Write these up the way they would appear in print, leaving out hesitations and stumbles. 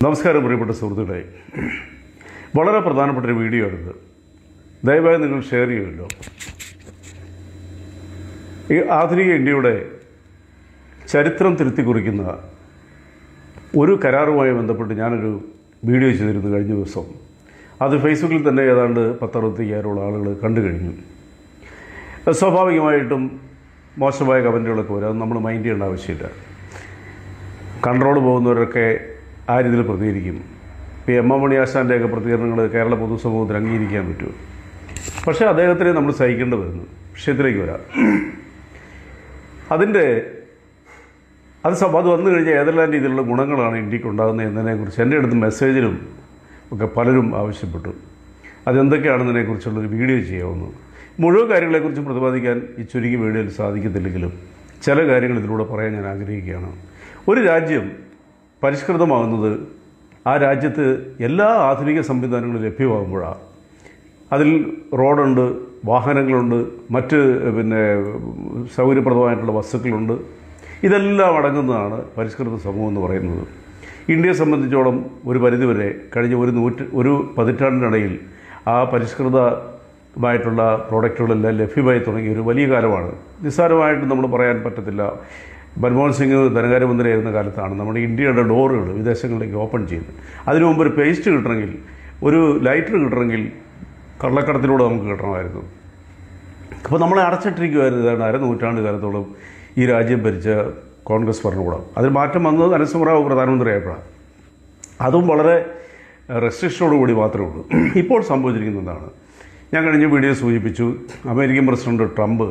നമസ്കാരം പ്രിയപ്പെട്ട സുഹൃത്തുക്കളെ, വളരെ പ്രധാനപ്പെട്ടൊരു വീഡിയോ ആണിത്. ദയവായി നിങ്ങൾ ഷെയർ ചെയ്യുമല്ലോ. ഈ ആധുനിക ഇന്ത്യയുടെ ചരിത്രം തിരുത്തി കുറിക്കുന്ന ഒരു കരാറുമായി ബന്ധപ്പെട്ട് ഞാനൊരു വീഡിയോ ചെയ്തിരുന്നു കഴിഞ്ഞ ദിവസം. അത് ഫേസ്ബുക്കിൽ തന്നെ ഏതാണ്ട് 10-65 ആളുകൾ കണ്ടു കഴിഞ്ഞു. സ്വാഭാവികമായിട്ടും മോശമായ കമൻറ്റുകളൊക്കെ വരും. അത് നമ്മൾ മൈൻഡ് ചെയ്യേണ്ട ആവശ്യമില്ല. കൺട്രോൾ പോകുന്നവരൊക്കെ ആ രീതിയിൽ പ്രതികരിക്കും. ഇപ്പോൾ എം എം മണി ആശാൻ്റെയൊക്കെ പ്രതികരണങ്ങൾ കേരള പൊതുസമൂഹത്തിന് അംഗീകരിക്കാൻ പറ്റും. പക്ഷേ അദ്ദേഹത്തിനെ നമ്മൾ സഹിക്കേണ്ടി വരുന്നു. വിഷയത്തിലേക്ക് വരാം. അത് വന്നു കഴിഞ്ഞാൽ ഏതെല്ലാം രീതിയിലുള്ള ഗുണങ്ങളാണ് ഇന്ത്യക്ക് ഉണ്ടാകുന്നത് എന്നതിനെക്കുറിച്ച് എൻ്റെ അടുത്ത് മെസ്സേജിലും ഒക്കെ പലരും ആവശ്യപ്പെട്ടു. അതെന്തൊക്കെയാണെന്നതിനെക്കുറിച്ചുള്ളൊരു വീഡിയോ ചെയ്യാവുന്നു. മുഴുവൻ കാര്യങ്ങളെക്കുറിച്ച് പ്രതിപാദിക്കാൻ ഈ ചുരുങ്ങിയ വീഡിയോയിൽ സാധിക്കത്തില്ലെങ്കിലും ചില കാര്യങ്ങൾ ഇതിലൂടെ പറയാൻ ഞാൻ ആഗ്രഹിക്കുകയാണ്. ഒരു രാജ്യം പരിഷ്കൃതമാകുന്നത് ആ രാജ്യത്ത് എല്ലാ ആധുനിക സംവിധാനങ്ങളും ലഭ്യമാകുമ്പോഴാണ്. അതിൽ റോഡുണ്ട്, വാഹനങ്ങളുണ്ട്, മറ്റ് സൗകര്യപ്രദമായിട്ടുള്ള വസ്തുക്കളുണ്ട്. ഇതെല്ലാം അടങ്ങുന്നതാണ് പരിഷ്കൃത സമൂഹം എന്ന് പറയുന്നത്. ഇന്ത്യയെ സംബന്ധിച്ചോളം ഒരു പരിധിവരെ കഴിഞ്ഞ ഒരു പതിറ്റാണ്ടിനിടയിൽ ആ പരിഷ്കൃതമായിട്ടുള്ള പ്രോഡക്റ്റുകളെല്ലാം ലഭ്യമായി തുടങ്ങിയ ഒരു വലിയ കാലമാണ്. നിസ്സാരമായിട്ട് നമ്മൾ പറയാൻ പറ്റത്തില്ല. മൻമോഹൻ സിംഗ് ധനകാര്യമന്ത്രിയായിരുന്ന കാലത്താണ് നമ്മുടെ ഇന്ത്യയുടെ ഡോറുകൾ വിദേശങ്ങളിലേക്ക് ഓപ്പൺ ചെയ്യുന്നത്. അതിനു മുമ്പ് ഒരു പേസ്റ്റ് കിട്ടണമെങ്കിൽ, ഒരു ലൈറ്റർ കിട്ടണമെങ്കിൽ കള്ളക്കടത്തിലൂടെ നമുക്ക് കിട്ടണമായിരുന്നു. അപ്പോൾ നമ്മളെ അടച്ചിട്ടിരിക്കുമായിരുന്നു. ഇതാണ് അരനൂറ്റാണ്ട് കാലത്തോളം ഈ രാജ്യം ഭരിച്ച കോൺഗ്രസ് ഭരണകൂടം. അതിൽ മാറ്റം വന്നത് നരസിംഹറാവു പ്രധാനമന്ത്രിയായപ്പോഴാണ്. അതും വളരെ റെസ്ട്രിക്ഷനോടുകൂടി മാത്രമേ ഉള്ളൂ. ഇപ്പോൾ സംഭവിച്ചിരിക്കുന്നതാണ് ഞാൻ കഴിഞ്ഞ വീഡിയോ സൂചിപ്പിച്ചു. അമേരിക്കൻ പ്രസിഡന്റ് ട്രംപ്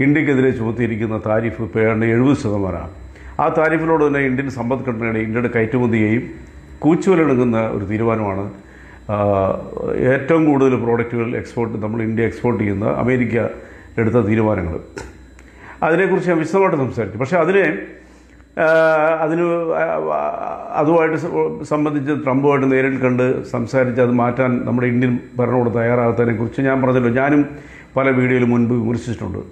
ഇന്ത്യക്കെതിരെ ചുമത്തിയിരിക്കുന്ന താരിഫ് ഇപ്പോൾ 70%. ആ താരിഫിനോട് തന്നെ ഇന്ത്യൻ സമ്പദ്ഘടനയുടെ ഇന്ത്യയുടെ കയറ്റുമതിയെയും കൂച്ചുവിലടങ്ങുന്ന ഒരു തീരുമാനമാണ്. ഏറ്റവും കൂടുതൽ പ്രോഡക്റ്റുകൾ നമ്മൾ ഇന്ത്യ എക്സ്പോർട്ട് ചെയ്യുന്ന അമേരിക്ക എടുത്ത തീരുമാനങ്ങൾ. അതിനെക്കുറിച്ച് ഞാൻ വിശദമായിട്ട് സംസാരിച്ചു. പക്ഷേ അതുമായിട്ട് സംബന്ധിച്ച് ട്രംപുമായിട്ട് നേരിൽ കണ്ട് സംസാരിച്ച് അത് മാറ്റാൻ നമ്മുടെ ഇന്ത്യൻ ഭരണകൂടം തയ്യാറാകാത്തതിനെക്കുറിച്ച് ഞാൻ പറഞ്ഞല്ലോ, ഞാനും പല വീഡിയോയിലും മുൻപ് വിമർശിച്ചിട്ടുണ്ട്.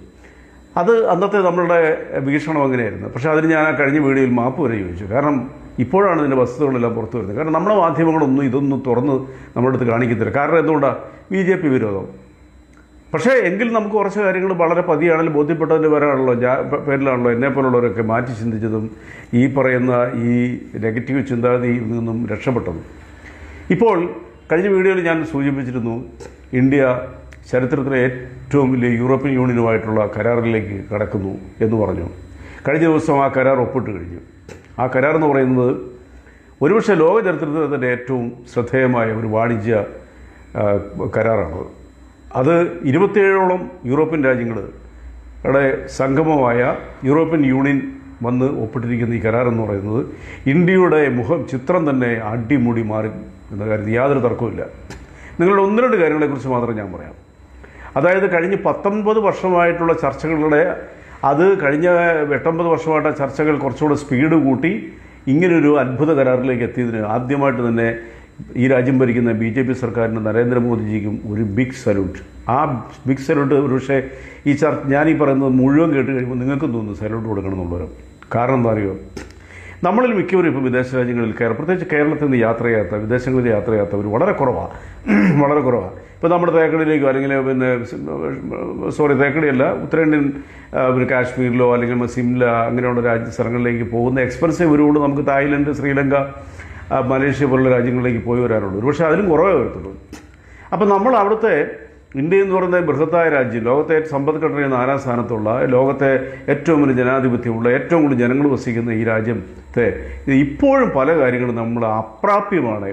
അത് അന്നത്തെ നമ്മളുടെ വീക്ഷണം അങ്ങനെയായിരുന്നു. പക്ഷേ അതിന് ഞാൻ ആ കഴിഞ്ഞ വീഡിയോയിൽ മാപ്പ് വരെ ചോദിച്ചു. കാരണം ഇപ്പോഴാണ് ഇതിൻ്റെ വസ്തുതകളെല്ലാം പുറത്തു വരുന്നത്. കാരണം നമ്മുടെ മാധ്യമങ്ങളൊന്നും ഇതൊന്നും തുറന്ന് നമ്മുടെ അടുത്ത് കാണിക്കത്തില്ല. കാരണം എന്തുകൊണ്ടാണ്? BJP വിരോധം. പക്ഷേ എങ്കിൽ നമുക്ക് കുറച്ച് കാര്യങ്ങൾ വളരെ പതിയാണെങ്കിൽ ബോധ്യപ്പെട്ടതിൻ്റെ പേരിലാണല്ലോ എന്നെപ്പോലുള്ളവരൊക്കെ മാറ്റി ചിന്തിച്ചതും ഈ പറയുന്ന ഈ നെഗറ്റീവ് ചിന്താഗതിയിൽ നിന്നും രക്ഷപ്പെട്ടതും. ഇപ്പോൾ കഴിഞ്ഞ വീഡിയോയിൽ ഞാൻ സൂചിപ്പിച്ചിരുന്നു, ഇന്ത്യ ചരിത്രത്തിലെ ഏറ്റവും വലിയ യൂറോപ്യൻ യൂണിയനുമായിട്ടുള്ള കരാറിലേക്ക് കടക്കുന്നു എന്ന് പറഞ്ഞു. കഴിഞ്ഞ ദിവസം ആ കരാർ ഒപ്പിട്ട് കഴിഞ്ഞു. ആ കരാർ എന്ന് പറയുന്നത് ഒരുപക്ഷെ ലോക ചരിത്രത്തിലെ തന്നെ ഏറ്റവും ശ്രദ്ധേയമായ ഒരു വാണിജ്യ കരാറാണ്. അത് 27ഓളം യൂറോപ്യൻ രാജ്യങ്ങളുടെ സംഗമമായ യൂറോപ്യൻ യൂണിയൻ വന്ന് ഒപ്പിട്ടിരിക്കുന്ന ഈ കരാർ എന്ന് പറയുന്നത് ഇന്ത്യയുടെ ചിത്രം തന്നെ അടിമുടി മാറി എന്ന കാര്യത്തിൽ യാതൊരു തർക്കവുമില്ല. നിങ്ങളുടെ 1-2 കാര്യങ്ങളെക്കുറിച്ച് മാത്രം ഞാൻ പറയാം. അതായത് കഴിഞ്ഞ 19 വർഷമായിട്ടുള്ള ചർച്ചകളുടെ കഴിഞ്ഞ 8-9 വർഷമായിട്ട് ചർച്ചകൾ കുറച്ചുകൂടെ സ്പീഡ് കൂട്ടി ഇങ്ങനൊരു അത്ഭുത കരാറിലേക്ക് എത്തിയതിന് ആദ്യമായിട്ട് തന്നെ ഈ രാജ്യം ഭരിക്കുന്ന BJP സർക്കാരിന് നരേന്ദ്രമോദിജിക്കും ഒരു ബിഗ് സല്യൂട്ട്. ആ ബിഗ് സല്യൂട്ട് ഒരുപക്ഷെ ഞാനീ പറയുന്നത് മുഴുവൻ കേട്ട് കഴിയുമ്പോൾ നിങ്ങൾക്കും തോന്നുന്നു സല്യൂട്ട് കൊടുക്കണം എന്നുള്ളവരും. കാരണം എന്താ അറിയുമോ? നമ്മളിൽ മിക്കവരും ഇപ്പോൾ വിദേശ രാജ്യങ്ങളിൽ പ്രത്യേകിച്ച് കേരളത്തിൽ നിന്ന് വിദേശങ്ങളിൽ യാത്ര ചെയ്യാത്തവർ വളരെ കുറവാണ്. ഇപ്പോൾ നമ്മുടെ തേക്കടിയിലേക്കോ അല്ലെങ്കിൽ തേക്കടിയല്ല, ഉത്തരേന്ത്യൻ കാശ്മീരിലോ അല്ലെങ്കിൽ സിംല അങ്ങനെയുള്ള സ്ഥലങ്ങളിലേക്ക് പോകുന്ന എക്സ്പെൻസീവ് ഒരുപാട് നമുക്ക് തായ്ലൻഡ്, ശ്രീലങ്ക, മലേഷ്യ പോലുള്ള രാജ്യങ്ങളിലേക്ക് പോയി വരാനുള്ളൂ. പക്ഷേ അതിലും കുറവേ വരത്തുള്ളൂ. അപ്പോൾ നമ്മൾ അവിടുത്തെ ഇന്ത്യ എന്ന് പറയുന്ന ബൃഹത്തായ രാജ്യം, ലോകത്തെ സമ്പദ്ഘടനയിൽ 4ാം സ്ഥാനത്തുള്ള, ലോകത്തെ ഏറ്റവും വലിയ ജനാധിപത്യമുള്ള, ഏറ്റവും കൂടുതൽ ജനങ്ങൾ വസിക്കുന്ന ഈ രാജ്യത്തെ ഇപ്പോഴും പല കാര്യങ്ങളും നമ്മൾ അപ്രാപ്യമാണ്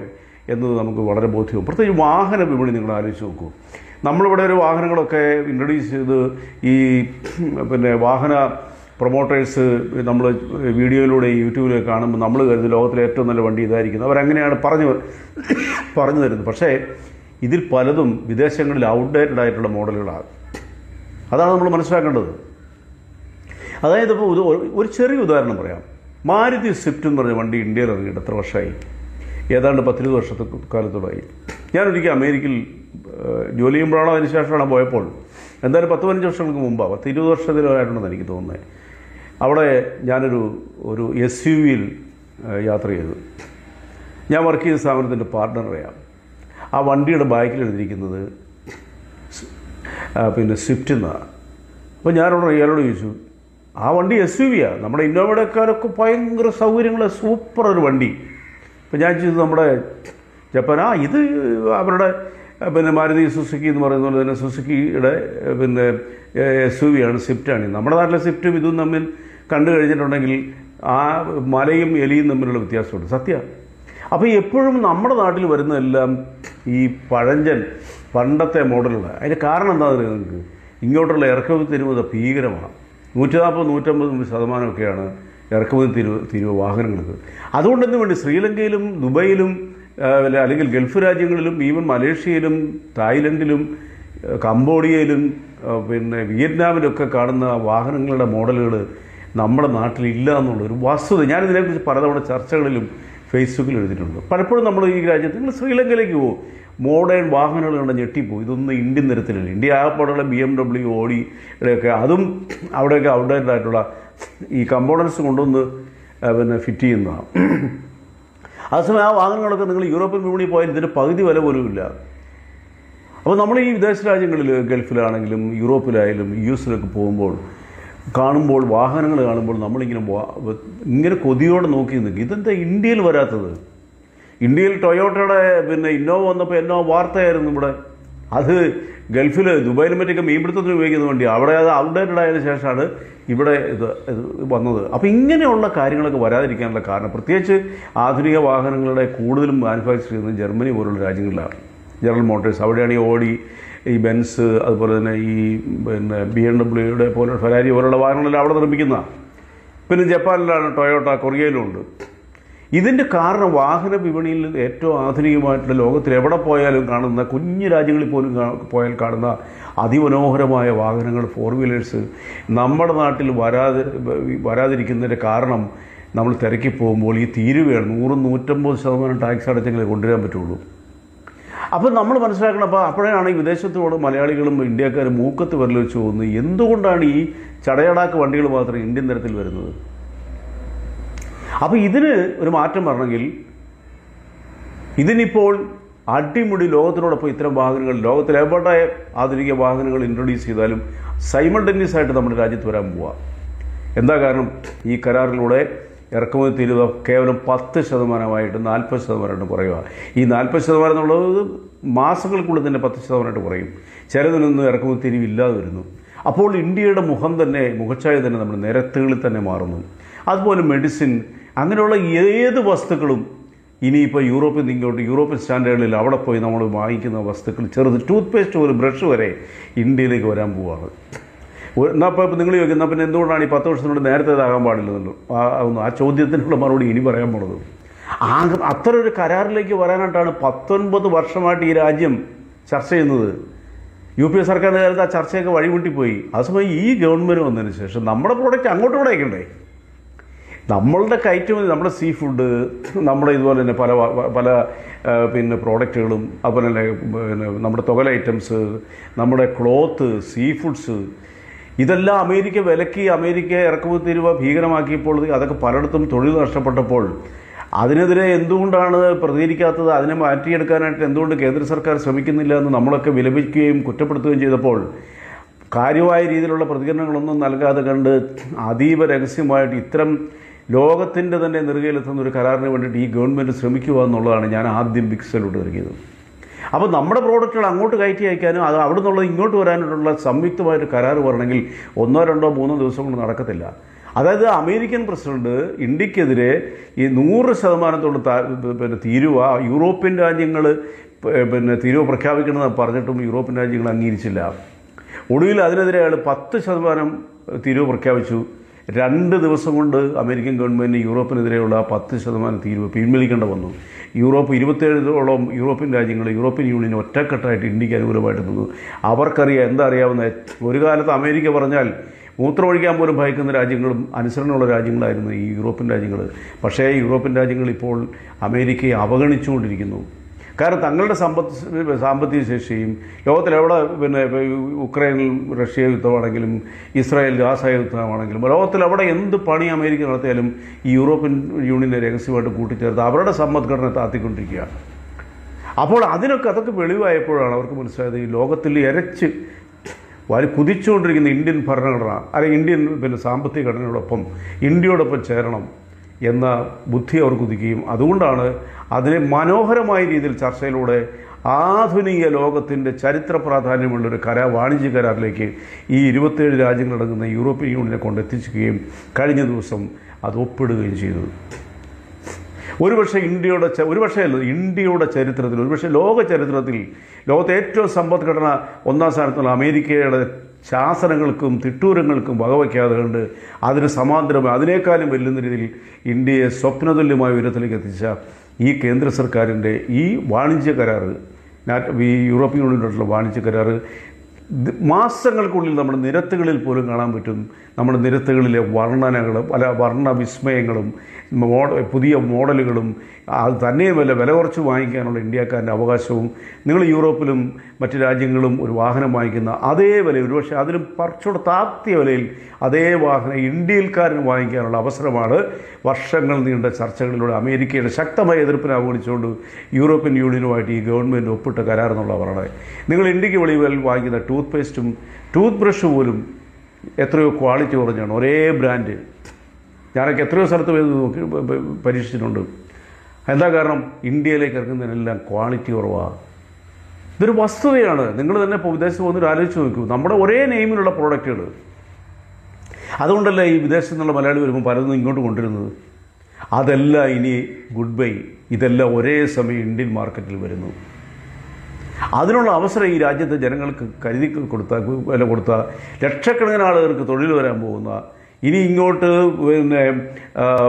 എന്നത് നമുക്ക് വളരെ ബോധ്യവും. പ്രത്യേകിച്ച് വാഹന വിപണി നിങ്ങൾ ആലോചിച്ച് നോക്കൂ. നമ്മളിവിടെ ഒരു വാഹനങ്ങളൊക്കെ ഇൻട്രൊഡ്യൂസ് ചെയ്ത് ഈ വാഹന പ്രൊമോട്ടേഴ്സ് നമ്മൾ വീഡിയോയിലൂടെ യൂട്യൂബിലൊക്കെ കാണുമ്പോൾ നമ്മൾ കരുതി ലോകത്തിലെ ഏറ്റവും നല്ല വണ്ടി ഇതായിരിക്കുന്നത്. അവരങ്ങനെയാണ് പറഞ്ഞു തരുന്നത്. പക്ഷേ ഇതിൽ പലതും വിദേശങ്ങളിൽ ഔട്ട്ഡേറ്റഡ് ആയിട്ടുള്ള മോഡലുകളാണ്. അതാണ് നമ്മൾ മനസ്സിലാക്കേണ്ടത്. അതായത് ഇപ്പോൾ ഒരു ചെറിയ ഉദാഹരണം പറയാം. മാരുതി സ്വിഫ്റ്റ് എന്ന് പറഞ്ഞ വണ്ടി ഇന്ത്യയിൽ ഇറങ്ങിയിട്ട് എത്ര വർഷമായി? ഏതാണ്ട് 10-20 വർഷക്കാലത്തോടായി. ഞാനൊരിക്കൽ അമേരിക്കയിൽ ജോലി ചെയ്യുമ്പോഴാണോ അതിന് ശേഷമാണ് പോയപ്പോൾ, എന്തായാലും 10-15 വർഷങ്ങൾക്ക് മുമ്പാണ്, 10-20 വർഷത്തിലായിട്ടുണ്ടെന്ന് എനിക്ക് തോന്നുന്നത്. അവിടെ ഞാനൊരു SUV-യിൽ യാത്ര ചെയ്തു. ഞാൻ വർക്ക് ചെയ്ത സ്ഥാപനത്തിൻ്റെ പാർട്ട്ണറെയാണ്. ആ വണ്ടിയുടെ ബാക്കിൽ എഴുതിയിരിക്കുന്നത് പിന്നെ സ്വിഫ്റ്റ് എന്നാണ്. അപ്പോൾ ഞാനോട് ഇയാളോട് ചോദിച്ചു, ആ വണ്ടി SUV ആണ്, നമ്മുടെ ഇന്നോവയുടെക്കാളൊക്കെ ഭയങ്കര സൗകര്യങ്ങൾ, സൂപ്പർ ഒരു വണ്ടി. അപ്പോൾ ഞാൻ ചോദിച്ചത് നമ്മുടെ ജപ്പാൻ, ഇത് അവരുടെ പിന്നെ മാരുതി സുസുക്കി എന്ന് പറയുന്ന പോലെ തന്നെ സുസുക്കിയുടെ പിന്നെ SUV ആണ്, സ്വിഫ്റ്റാണ്. നമ്മുടെ നാട്ടിലെ സ്വിഫ്റ്റും ഇതും തമ്മിൽ കണ്ടു കഴിഞ്ഞിട്ടുണ്ടെങ്കിൽ ആ മലയും എലിയും തമ്മിലുള്ള വ്യത്യാസമുണ്ട്, സത്യമാണ്. അപ്പോൾ എപ്പോഴും നമ്മുടെ നാട്ടിൽ വരുന്നതെല്ലാം ഈ പഴഞ്ചൻ പണ്ടത്തെ മോഡലുകൾ. അതിൻ്റെ കാരണം എന്താണെന്ന് നിങ്ങൾക്ക്, ഇങ്ങോട്ടുള്ള ഇറക്കുമതി തിരുമത ഭീകരമാണ്. 140-150% ഇറക്കുമതി തിരുവ് വാഹനങ്ങൾക്ക്. അതുകൊണ്ടെന്ന് വേണ്ടി ശ്രീലങ്കയിലും ദുബൈയിലും അല്ലെങ്കിൽ ഗൾഫ് രാജ്യങ്ങളിലും ഈവൻ മലേഷ്യയിലും തായ്ലൻഡിലും കംബോഡിയയിലും പിന്നെ വിയറ്റ്നാമിലൊക്കെ കാണുന്ന വാഹനങ്ങളുടെ മോഡലുകൾ നമ്മുടെ നാട്ടിലില്ല എന്നുള്ളൊരു വസ്തുത ഞാനിതിനെക്കുറിച്ച് പലതവണ ചർച്ചകളിലും ഫേസ്ബുക്കിൽ എഴുതിയിട്ടുണ്ട്. പലപ്പോഴും നമ്മൾ ഈ രാജ്യത്ത് നിങ്ങൾ ശ്രീലങ്കയിലേക്ക് പോകും, മോഡേൺ വാഹനങ്ങൾ കണ്ട ഞെട്ടിപ്പോകും. ഇതൊന്നും ഇന്ത്യൻ നിരത്തിലല്ല. ഇന്ത്യ ആകപ്പാടുള്ള BMW, ഓഡിയുടെയൊക്കെ അതും അവിടെയൊക്കെ ഔട്ട്ഡേറ്റഡ് ആയിട്ടുള്ള ഈ കമ്പോണൻസ് കൊണ്ടുവന്ന് പിന്നെ ഫിറ്റ് ചെയ്യുന്നതാണ്. അതേസമയം ആ വാഹനങ്ങളൊക്കെ നിങ്ങൾ യൂറോപ്യൻ വിപണിയിൽ പോയാൽ ഇതിൻ്റെ പകുതി വില പോലും ഇല്ല. അപ്പോൾ നമ്മൾ ഈ വിദേശ രാജ്യങ്ങളിൽ ഗൾഫിലാണെങ്കിലും യൂറോപ്പിലായാലും US-ലൊക്കെ പോകുമ്പോൾ വാഹനങ്ങൾ കാണുമ്പോൾ നമ്മളിങ്ങനെ കൊതിയോടെ നോക്കി നിൽക്കും. ഇതെന്താ ഇന്ത്യയിൽ വരാത്തത്? ഇന്ത്യയിൽ ടൊയോട്ടയുടെ പിന്നെ ഇന്നോവ വന്നപ്പോൾ എന്നോ വാർത്തയായിരുന്നു ഇവിടെ. അത് ഗൾഫിൽ ദുബായിലും മറ്റൊക്കെ മീൻപിടുത്തത്തിന് ഉപയോഗിക്കുന്ന വണ്ടി, അവിടെ അത് ഔട്ട്ഡേറ്റഡ് ആയതിനു ശേഷമാണ് ഇവിടെ ഇത് വന്നത്. അപ്പോൾ ഇങ്ങനെയുള്ള കാര്യങ്ങളൊക്കെ വരാതിരിക്കാനുള്ള കാരണം, പ്രത്യേകിച്ച് ആധുനിക വാഹനങ്ങളുടെ കൂടുതലും മാനുഫാക്ചർ ചെയ്യുന്നത് ജർമ്മനി പോലുള്ള രാജ്യങ്ങളിലാണ്. ജനറൽ മോട്ടോഴ്സ്, അവിടെയാണ് ഈ ഓഡി, ഈ ബെൻസ്, അതുപോലെ തന്നെ ഈ പിന്നെ BMW പോലെ ഫെരാരി പോലുള്ള വാഹനങ്ങളെല്ലാം അവിടെ നിർമ്മിക്കുന്നതാണ്. പിന്നെ ജപ്പാനിലാണ് ടൊയോട്ട, കൊറിയയിലുണ്ട്. ഇതിൻ്റെ കാരണം വാഹന വിപണിയിൽ ഏറ്റവും ആധുനികമായിട്ടുള്ള ലോകത്തിൽ എവിടെ പോയാലും കാണുന്ന, കുഞ്ഞു രാജ്യങ്ങളിൽ പോലും പോയാൽ കാണുന്ന അതിമനോഹരമായ വാഹനങ്ങൾ, 4 വീലേഴ്സ് നമ്മുടെ നാട്ടിൽ വരാതിരിക്കുന്നതിൻ്റെ കാരണം നമ്മൾ തിരക്കി പോകുമ്പോൾ ഈ തീരുവയാണ് 100-150% ടാക്സ് അടച്ചെങ്കിലേ കൊണ്ടുവരാൻ പറ്റുള്ളൂ. അപ്പോൾ നമ്മൾ മനസ്സിലാക്കണം. അപ്പോഴാണ് ഈ വിദേശത്തോട് മലയാളികളും ഇന്ത്യക്കാരും മൂക്കത്ത് വിരൽ വെച്ച് പോകുന്നത്. എന്തുകൊണ്ടാണ് ഈ ചടയടാക്ക് വണ്ടികൾ മാത്രം ഇന്ത്യൻ തരത്തിൽ വരുന്നത്? അപ്പോൾ ഇതിന് ഒരു മാറ്റം വരണമെങ്കിൽ ഇതിനിപ്പോൾ അടിമുടി ലോകത്തിനോടൊപ്പം ഇത്തരം വാഹനങ്ങൾ, ലോകത്തിലെവിടെ ആധുനിക വാഹനങ്ങൾ ഇൻട്രൊഡ്യൂസ് ചെയ്താലും സൈമൾട്ടേനിയസ് ആയിട്ട് നമ്മുടെ രാജ്യത്ത് വരാൻ പോവുക. എന്താ കാരണം? ഈ കരാറിലൂടെ ഇറക്കുമതി തീരുവ കേവലം 10% 40% കുറയുക. ഈ 40% എന്നുള്ളത് മാസങ്ങൾക്കുള്ളിൽ തന്നെ 10% കുറയും. ചിലതിനൊന്നും ഇറക്കുമതി തീരുവില്ലാതെ വരുന്നു. അപ്പോൾ ഇന്ത്യയുടെ മുഖച്ഛായ തന്നെ നമ്മുടെ നിരത്തുകളിൽ തന്നെ മാറുന്നു. അതുപോലെ മെഡിസിൻ, അങ്ങനെയുള്ള ഏത് വസ്തുക്കളും ഇനിയിപ്പോൾ യൂറോപ്യൻ സ്റ്റാൻഡേർഡിൽ അവിടെ പോയി നമ്മൾ വാങ്ങിക്കുന്ന വസ്തുക്കൾ, ചെറുത് ടൂത്ത് പേസ്റ്റ്, ഒരു ബ്രഷ് വരെ ഇന്ത്യയിലേക്ക് വരാൻ പോവുകയാണ്. എന്നാൽ ഇപ്പോൾ നിങ്ങൾ ചോദിക്കുന്ന പിന്നെ എന്തുകൊണ്ടാണ് ഈ 10 വർഷത്തിനോട് നേരത്തെ ഇതാകാൻ പാടില്ലെന്നല്ലോ? ആ ചോദ്യത്തിനുള്ള മറുപടി ഇനി പറയാൻ പോണത്. അത്ര ഒരു കരാറിലേക്ക് വരാനായിട്ടാണ് 19 വർഷമായിട്ട് ഈ രാജ്യം ചർച്ച ചെയ്യുന്നത്. UPA സർക്കാരിൻ്റെ കാലത്ത് ആ ചർച്ചയൊക്കെ വഴിമുട്ടിപ്പോയി. അതേസമയം ഈ ഗവൺമെൻറ് വന്നതിന് ശേഷം നമ്മുടെ പ്രോഡക്റ്റ് അങ്ങോട്ട് ഇവിടെ അയക്കണ്ടേ? നമ്മളുടെ കയറ്റുമതി, നമ്മുടെ സീ ഫുഡ്, നമ്മുടെ ഇതുപോലെ തന്നെ പല പിന്നെ പ്രോഡക്റ്റുകളും, അതുപോലെ തന്നെ പിന്നെ നമ്മുടെ തുകൽ ഐറ്റംസ്, നമ്മുടെ ക്ലോത്ത്, സീ ഫുഡ്സ്, ഇതെല്ലാം അമേരിക്ക വിലക്കി, അമേരിക്ക ഇറക്കുമതി തീരുവ ഭീകരമാക്കിയപ്പോൾ അതൊക്കെ പലയിടത്തും തൊഴിൽ നഷ്ടപ്പെട്ടപ്പോൾ അതിനെതിരെ എന്തുകൊണ്ടാണ് പ്രതികരിക്കാത്തത്? അതിനെ മാറ്റിയെടുക്കാനായിട്ട് എന്തുകൊണ്ട് കേന്ദ്ര സർക്കാർ ശ്രമിക്കുന്നില്ല എന്ന് നമ്മളൊക്കെ വിലപിക്കുകയും കുറ്റപ്പെടുത്തുകയും ചെയ്തപ്പോൾ കാര്യമായ രീതിയിലുള്ള പ്രതികരണങ്ങളൊന്നും നൽകാതെ കണ്ട് അതീവ രഹസ്യമായിട്ട് ഇത്തരം ലോകത്തിൻ്റെ തന്നെ നെറുകയിലെത്തുന്ന ഒരു കരാറിന് വേണ്ടിയിട്ട് ഈ ഗവൺമെൻറ് ശ്രമിക്കുക എന്നുള്ളതാണ് ഞാൻ ആദ്യം ബിഗ് സല്യൂട്ട് നൽകിയത്. അപ്പോൾ നമ്മുടെ പ്രോഡക്റ്റുകൾ അങ്ങോട്ട് കയറ്റി അയക്കാനും അത് അവിടെ നിന്നുള്ളത് ഇങ്ങോട്ട് വരാനായിട്ടുള്ള സംയുക്തമായിട്ട് കരാർ വരണമെങ്കിൽ 1, 2, 3 ദിവസം കൊണ്ട് നടക്കത്തില്ല. അതായത് അമേരിക്കൻ പ്രസിഡന്റ് ഇന്ത്യക്കെതിരെ ഈ 100% പിന്നെ തീരുവ യൂറോപ്യൻ രാജ്യങ്ങൾ പിന്നെ തീരുവ പ്രഖ്യാപിക്കണമെന്ന് പറഞ്ഞിട്ടും യൂറോപ്യൻ രാജ്യങ്ങൾ അംഗീകരിച്ചില്ല. ഒടുവിൽ അതിനെതിരെ അയാൾ 10% തീരുവ പ്രഖ്യാപിച്ചു. 2 ദിവസം കൊണ്ട് അമേരിക്കൻ ഗവൺമെൻറ് യൂറോപ്പിനെതിരെയുള്ള 10% തീരുവ പിൻവലിക്കേണ്ട വന്നു. യൂറോപ്പ് 27ഓളം യൂറോപ്യൻ രാജ്യങ്ങൾ, യൂറോപ്യൻ യൂണിയൻ ഒറ്റക്കെട്ടായിട്ട് ഇന്ത്യക്ക് അനുകൂലമായിട്ട് നിന്നു. അവർക്കറിയാം, എന്താ അറിയാവുന്ന, ഒരു കാലത്ത് അമേരിക്ക പറഞ്ഞാൽ മൂത്രമൊഴിക്കാൻ പോലും ഭയക്കുന്ന രാജ്യങ്ങളും അനുസരണമുള്ള രാജ്യങ്ങളായിരുന്നു ഈ യൂറോപ്യൻ രാജ്യങ്ങൾ. പക്ഷേ യൂറോപ്യൻ രാജ്യങ്ങൾ ഇപ്പോൾ അമേരിക്കയെ അവഗണിച്ചുകൊണ്ടിരിക്കുന്നു. കാരണം തങ്ങളുടെ സാമ്പത്തിക ശേഷിയും ലോകത്തിലെവിടെ ഉക്രൈനിൽ റഷ്യ യുദ്ധമാണെങ്കിലും ഇസ്രായേൽ ഗാസ യുദ്ധമാണെങ്കിലും ലോകത്തിലെവിടെ എന്ത് പണി അമേരിക്ക നടത്തിയാലും ഈ യൂറോപ്യൻ യൂണിയനെ രഹസ്യമായിട്ട് കൂട്ടിച്ചേർത്ത് അവരുടെ സമ്പദ്ഘടന താത്തിക്കൊണ്ടിരിക്കുകയാണ്. അപ്പോൾ അതൊക്കെ വെളിവായപ്പോഴാണ് അവർക്ക് മനസ്സിലായത് ഈ ലോകത്തിൽ ഇരച്ച് കുതിച്ചുകൊണ്ടിരിക്കുന്ന ഇന്ത്യൻ ഭരണഘടന അല്ലെങ്കിൽ ഇന്ത്യൻ സാമ്പത്തിക ഘടനയോടൊപ്പം ഇന്ത്യയോടൊപ്പം ചേരണം എന്ന ബുദ്ധി അവർ കുതിക്കുകയും അതുകൊണ്ടാണ് അതിനെ മനോഹരമായ രീതിയിൽ ചർച്ചയിലൂടെ ആധുനിക ലോകത്തിൻ്റെ ചരിത്ര പ്രാധാന്യമുള്ളൊരു വാണിജ്യ കരാറിലേക്ക് ഈ 27 രാജ്യങ്ങളടങ്ങുന്ന യൂറോപ്യൻ യൂണിയനെ കൊണ്ടെത്തിക്കുകയും കഴിഞ്ഞ ദിവസം അത് ഒപ്പിടുകയും ചെയ്തു. ഒരുപക്ഷെ ഇന്ത്യയുടെ ചരിത്രത്തിൽ, ഒരുപക്ഷെ ലോക ചരിത്രത്തിൽ ലോകത്തെ ഏറ്റവും സമ്പദ്ഘടന ഒന്നാം സ്ഥാനത്തുള്ള അമേരിക്കയുടെ ശാസനങ്ങൾക്കും തിട്ടൂരങ്ങൾക്കും വകവയ്ക്കാതെ കണ്ട് അതിന് സമാന്തരമായി അതിനേക്കാളും വെല്ലുന്ന രീതിയിൽ ഇന്ത്യയെ സ്വപ്നതുല്യമായ ഉയരത്തിലേക്ക് എത്തിച്ച ഈ കേന്ദ്ര സർക്കാരിൻ്റെ ഈ വാണിജ്യ കരാറ്, ഈ യൂറോപ്യൻ യൂണിയനുമായിട്ടുള്ള വാണിജ്യ കരാറ് മാസങ്ങൾക്കുള്ളിൽ നമ്മുടെ നിരത്തുകളിൽ പോലും കാണാൻ പറ്റും. നമ്മുടെ നിരത്തുകളിലെ വർണ്ണനകളും പല വർണ്ണവിസ്മയങ്ങളും പുതിയ മോഡലുകളും അത് തന്നെയുമല്ല വില കുറച്ച് വാങ്ങിക്കാനുള്ള ഇന്ത്യക്കാരൻ്റെ അവകാശവും നിങ്ങൾ യൂറോപ്പിലും മറ്റ് രാജ്യങ്ങളും ഒരു വാഹനം വാങ്ങിക്കുന്ന അതേ വില, ഒരുപക്ഷെ അതിലും കുറച്ചുകൂടെ താഴ്ത്തിയ വിലയിൽ അതേ വാഹനം ഇന്ത്യക്കാരന് വാങ്ങിക്കാനുള്ള അവസരമാണ് വർഷങ്ങൾ നീണ്ട ചർച്ചകളിലൂടെ അമേരിക്കയുടെ ശക്തമായ എതിർപ്പിനെ അവഗണിച്ചുകൊണ്ട് യൂറോപ്യൻ യൂണിയനുമായിട്ട് ഈ ഗവൺമെൻറ് ഒപ്പിട്ട കരാറെന്നുള്ള പറയുന്നത്. നിങ്ങൾ ഇന്ത്യക്ക് വെളിയിൽ വാങ്ങിക്കുന്ന ടൂത്ത് പേസ്റ്റും ടൂത്ത് ബ്രഷ് പോലും എത്രയോ ക്വാളിറ്റി കുറഞ്ഞാണ്, ഒരേ ബ്രാൻഡ്. ഞാനൊക്കെ എത്രയോ സ്ഥലത്ത് നോക്കി പരീക്ഷിച്ചിട്ടുണ്ട്. എന്താ കാരണം? ഇന്ത്യയിലേക്ക് ഇറക്കുന്നതിനെല്ലാം ക്വാളിറ്റി കുറവാണ്. ഇതൊരു വസ്തുതയാണ്. നിങ്ങൾ തന്നെ ഇപ്പോൾ വിദേശത്ത് പോകുന്നൊരു ആലോചിച്ച് നോക്കൂ. നമ്മുടെ ഒരേ നെയിമിലുള്ള പ്രോഡക്റ്റുകൾ. അതുകൊണ്ടല്ലേ ഈ വിദേശത്ത് നിന്നുള്ള മലയാളി വരുമ്പോൾ പലതും ഇങ്ങോട്ട് കൊണ്ടുവരുന്നത്. അതെല്ലാം ഇനി ഗുഡ് ബൈ. ഇതെല്ലാം ഒരേ സമയം ഇന്ത്യൻ മാർക്കറ്റിൽ വരുന്നു. അതിനുള്ള അവസരം ഈ രാജ്യത്തെ ജനങ്ങൾക്ക് കരുതി കൊടുത്ത ലക്ഷക്കണക്കിന് ആളുകൾക്ക് തൊഴിൽ വരാൻ പോകുന്ന, ഇനി ഇങ്ങോട്ട്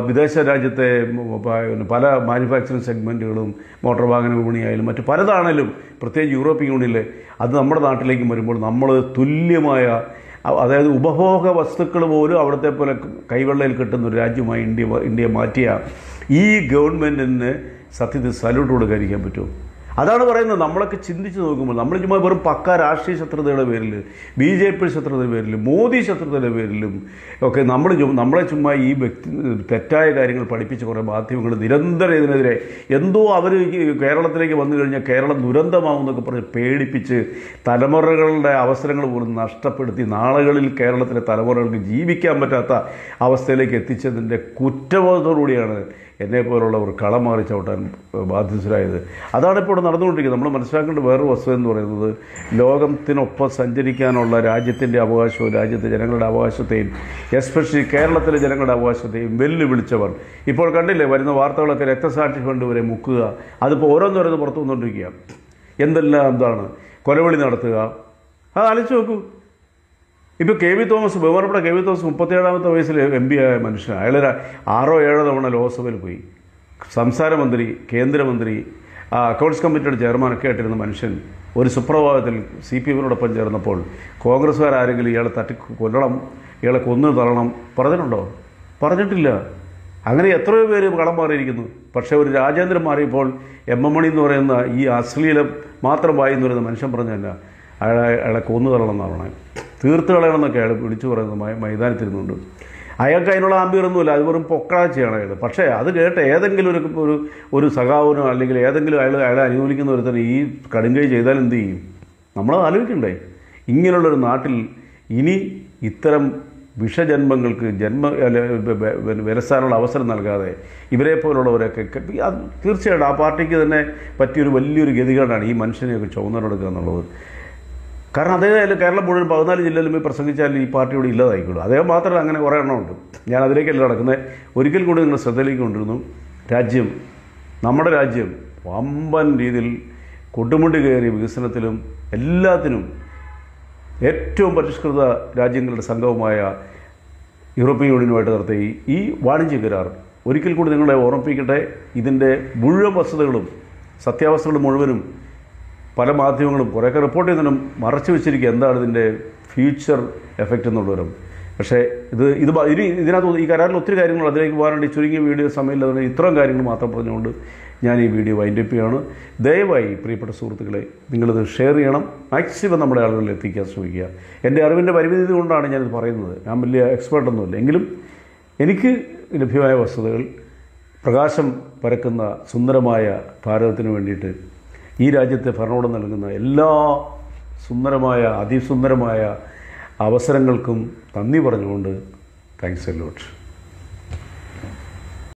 വിദേശ രാജ്യത്തെ പല മാനുഫാക്ചറിങ് സെഗ്മെൻറ്റുകളും മോട്ടോർ വാഹന വിപണിയായാലും മറ്റ് പലതാണേലും പ്രത്യേകിച്ച് യൂറോപ്യൻ യൂണിയനിൽ അത് നമ്മുടെ നാട്ടിലേക്ക് വരുമ്പോൾ നമ്മൾ തുല്യമായ, അതായത് ഉപഭോഗ വസ്തുക്കൾ പോലും അവിടുത്തെ പോലെ കൈവെള്ളയിൽ കിട്ടുന്ന ഒരു രാജ്യമായി ഇന്ത്യയെ മാറ്റിയ ഈ ഗവൺമെൻറ്റിന് സത്യത്തിൽ സല്യൂട്ട് കൊടുക്കാതിരിക്കാൻ പറ്റുമോ? അതാണ് പറയുന്നത്. നമ്മളൊക്കെ ചിന്തിച്ച് നോക്കുമ്പോൾ നമ്മൾ ചുമ്മാ വെറും പക്ക രാഷ്ട്രീയ ശത്രുതയുടെ പേരിൽ, BJP ശത്രുതയുടെ പേരിലും മോദി ശത്രുതയുടെ പേരിലും ഒക്കെ നമ്മളെ ചുമ്മാ ഈ തെറ്റായ കാര്യങ്ങൾ പഠിപ്പിച്ച കുറേ മാധ്യമങ്ങൾ നിരന്തരം ഇതിനെതിരെ എന്തോ അവർ കേരളത്തിലേക്ക് വന്നു കഴിഞ്ഞാൽ കേരളം ദുരന്തമാവുമെന്നൊക്കെ പറഞ്ഞ് പേടിപ്പിച്ച് തലമുറകളുടെ അവസരങ്ങൾ പോലും നഷ്ടപ്പെടുത്തി നാളുകളിൽ കേരളത്തിലെ തലമുറകൾക്ക് ജീവിക്കാൻ പറ്റാത്ത അവസ്ഥയിലേക്ക് എത്തിച്ചതിൻ്റെ കുറ്റബോധത്തോടുകൂടിയാണ് എന്നെപ്പോലുള്ളവർ കളം മാറി ചവിട്ടാൻ ബാധ്യസ്ഥരായത്. അതാണ് ഇപ്പോൾ ഇവിടെ നടന്നുകൊണ്ടിരിക്കുന്നത്. നമ്മൾ മനസ്സിലാക്കേണ്ട വേറൊരു വസ്തുത എന്ന് പറയുന്നത് ലോകത്തിനൊപ്പം സഞ്ചരിക്കാനുള്ള രാജ്യത്തിൻ്റെ അവകാശവും രാജ്യത്തെ ജനങ്ങളുടെ അവകാശത്തെയും എസ്പെഷ്യലി കേരളത്തിലെ ജനങ്ങളുടെ അവകാശത്തെയും വെല്ലുവിളിച്ചവർ ഇപ്പോൾ കണ്ടില്ലേ, വരുന്ന വാർത്തകളൊക്കെ രക്തസാക്ഷി ഫണ്ട് വരെ മുക്കുക. അതിപ്പോൾ ഓരോന്നോരോന്ന് പുറത്തു വന്നുകൊണ്ടിരിക്കുക. എന്താണ് കൊലവിളി നടത്തുക. അത് ആലോചിച്ച് നോക്കൂ. ഇപ്പോൾ KV തോമസ്, ബഹുമാനപ്പെട്ട KV തോമസ് 37ാമത്തെ വയസ്സിൽ MP ആയ മനുഷ്യനാണ്. അയാൾ 6-7 തവണ ലോക്സഭയിൽ പോയി, സംസ്ഥാന മന്ത്രി, കേന്ദ്രമന്ത്രി, അക്കൗണ്ട്സ് കമ്മിറ്റിയുടെ ചെയർമാനൊക്കെ ആയിട്ടിരുന്ന മനുഷ്യൻ ഒരു സുപ്രഭാതത്തിൽ CPM-നോടൊപ്പം ചേർന്നപ്പോൾ കോൺഗ്രസ്സുകാരെങ്കിലും ഇയാളെ കൊല്ലണം, ഇയാളെ കൊന്നു തള്ളണം പറഞ്ഞിട്ടുണ്ടോ? പറഞ്ഞിട്ടില്ല. അങ്ങനെ എത്രയോ പേര് കളം മാറിയിരിക്കുന്നു. പക്ഷേ ഒരു രാജേന്ദ്രൻ മാറിയപ്പോൾ MM മണി എന്ന് പറയുന്ന ഈ അശ്ലീലം മാത്രം വായിന്ന് പറയുന്ന മനുഷ്യൻ പറഞ്ഞല്ല, അയാളെ കൊന്നു തള്ളണം എന്നാണ് പറഞ്ഞത്. തീർത്ത് കളയണമെന്നൊക്കെ അയാൾ വിളിച്ചു പറയുന്നത് മൈതാനത്തിരുന്നുണ്ട്. അയാൾക്ക് അതിനുള്ള ആംബിയറൊന്നുമില്ല, അത് വെറും പൊക്കളാച്ചയാണ് അയാൾ. പക്ഷേ അത് കേട്ട് ഏതെങ്കിലും ഒരു സഖാവിനോ അല്ലെങ്കിൽ ഏതെങ്കിലും അയാളെ അനുകൂലിക്കുന്ന ഒരുത്തന്നെ ഈ കടുങ്കൈ ചെയ്താൽ എന്ത് ചെയ്യും? നമ്മൾ ആലോചിക്കണ്ടേ? ഇങ്ങനെയുള്ളൊരു നാട്ടിൽ ഇനി ഇത്തരം വിഷജന്മങ്ങൾക്ക് വിലസാനുള്ള അവസരം നൽകാതെ ഇവരെ പോലുള്ളവരൊക്കെ തീർച്ചയായിട്ടും ആ പാർട്ടിക്ക് തന്നെ പറ്റിയൊരു വലിയൊരു ഗതികേടാണ് ഈ മനുഷ്യനെയൊക്കെ ചുമന്നെടുക്കുക എന്നുള്ളത്. കാരണം അദ്ദേഹം കേരളം മുഴുവൻ 14 ജില്ലയിലും പോയി പ്രസംഗിച്ചാൽ ഈ പാർട്ടിയോട് ഇല്ലാതായിക്കോളൂ. അദ്ദേഹം മാത്രമല്ല, അങ്ങനെ കുറേ എണ്ണമുണ്ട്. ഞാൻ അതിലേക്കല്ല നടക്കുന്നത്. ഒരിക്കൽ കൂടി നിങ്ങൾ ശ്രദ്ധയിലേക്ക് കൊണ്ടിരുന്നു. നമ്മുടെ രാജ്യം വമ്പൻ രീതിയിൽ കൊടുമുടി കയറി വികസനത്തിലും എല്ലാത്തിനും ഏറ്റവും പരിഷ്കൃത രാജ്യങ്ങളുടെ സംഘവുമായ യൂറോപ്യൻ യൂണിയനുമായിട്ട് നടത്തിയ ഈ വാണിജ്യ കരാർ ഒരിക്കൽ കൂടി നിങ്ങളെ ഓർമ്മിപ്പിക്കട്ടെ. ഇതിൻ്റെ മുഴുവൻ വസ്തുതകളും സത്യാവസ്ഥകളും മുഴുവനും പല മാധ്യമങ്ങളും കുറേയൊക്കെ റിപ്പോർട്ട് ചെയ്യുന്നതിനും മറച്ചു വെച്ചിരിക്കുക എന്താണ് ഇതിൻ്റെ ഫ്യൂച്ചർ എഫക്റ്റ് എന്നുള്ളവരും. പക്ഷേ ഇതിനകത്ത് ഈ കരാറിൽ ഒത്തിരി കാര്യങ്ങൾ അതിലേക്ക് പോകാനുണ്ട്. ചുരുങ്ങിയ വീഡിയോ സമയമില്ലാതെ ഇത്രയും കാര്യങ്ങൾ മാത്രം പറഞ്ഞുകൊണ്ട് ഞാൻ ഈ വീഡിയോ വൈൻഡപ്പ് ചെയ്യുകയാണ്. ദയവായി പ്രിയപ്പെട്ട സുഹൃത്തുക്കളെ, നിങ്ങളിത് ഷെയർ ചെയ്യണം, മാക്സിമം നമ്മുടെ ആളുകളിൽ എത്തിക്കാൻ ശ്രമിക്കുക. എൻ്റെ അറിവിൻ്റെ പരിമിതി കൊണ്ടാണ് ഞാനിത് പറയുന്നത്. ഞാൻ വലിയ എക്സ്പേർട്ടൊന്നുമില്ല. എങ്കിലും എനിക്ക് ലഭ്യമായ വസ്തുതകൾ പ്രകാശം പരക്കുന്ന സുന്ദരമായ ഭാരതത്തിന് വേണ്ടിയിട്ട് ഈ രാജ്യത്തെ ഭരണകൂടം നൽകുന്ന എല്ലാ സുന്ദരമായ അതിസുന്ദരമായ അവസരങ്ങൾക്കും നന്ദി പറഞ്ഞുകൊണ്ട് താങ്ക്സ് എ ലോട്ട്.